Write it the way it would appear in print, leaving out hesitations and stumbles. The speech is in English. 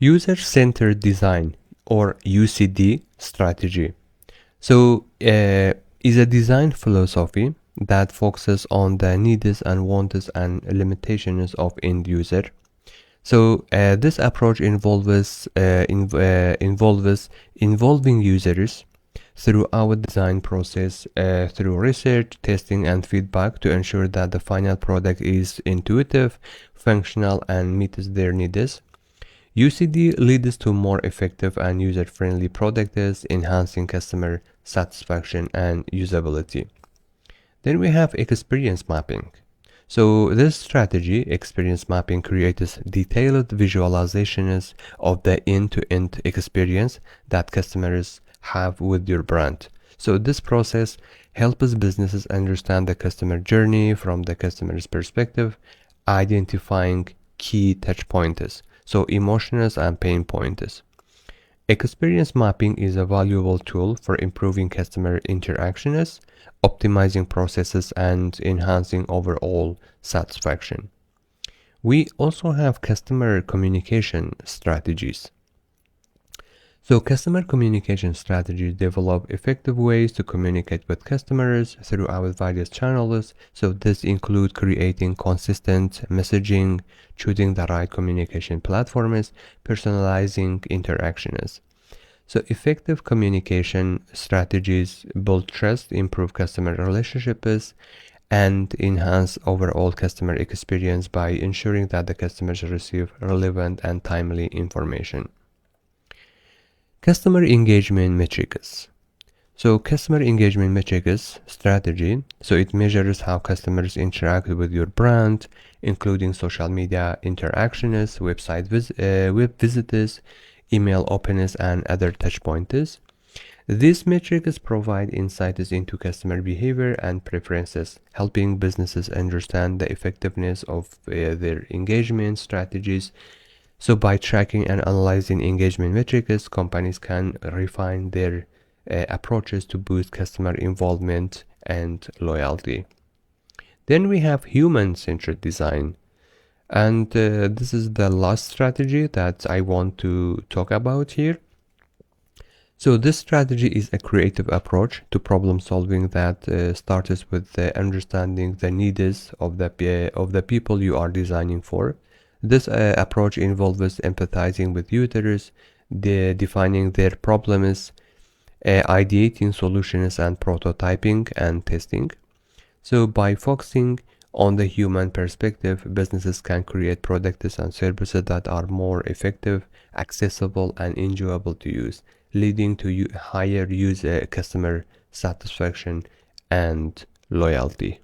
User-centered design, or UCD strategy. Is a design philosophy that focuses on the needs and wants and limitations of end user. This approach involves involving users throughout design process through research, testing, and feedback to ensure that the final product is intuitive, functional, and meets their needs. UCD leads to more effective and user-friendly products, enhancing customer satisfaction and usability. Then we have experience mapping. So this strategy, experience mapping, creates detailed visualizations of the end-to-end experience that customers have with your brand. So this process helps businesses understand the customer journey from the customer's perspective, identifying key touch points, so emotions and pain points. Experience mapping is a valuable tool for improving customer interactions, optimizing processes, and enhancing overall satisfaction. We also have customer communication strategies. So customer communication strategies develop effective ways to communicate with customers throughout various channels. So this includes creating consistent messaging, choosing the right communication platforms, personalizing interactions. So effective communication strategies build trust, improve customer relationships, and enhance overall customer experience by ensuring that the customers receive relevant and timely information. Customer engagement metrics. So customer engagement metrics strategy, so it measures how customers interact with your brand, including social media interactions, web visitors, email openness, and other touch points. These metrics provide insights into customer behavior and preferences, helping businesses understand the effectiveness of their engagement strategies. So by tracking and analyzing engagement metrics, companies can refine their approaches to boost customer involvement and loyalty. Then we have human-centered design. And this is the last strategy that I want to talk about here. So this strategy is a creative approach to problem solving that starts with understanding the needs of the people you are designing for. This approach involves empathizing with users, defining their problems, ideating solutions, and prototyping and testing. So by focusing on the human perspective, businesses can create products and services that are more effective, accessible, and enjoyable to use, leading to higher customer satisfaction and loyalty.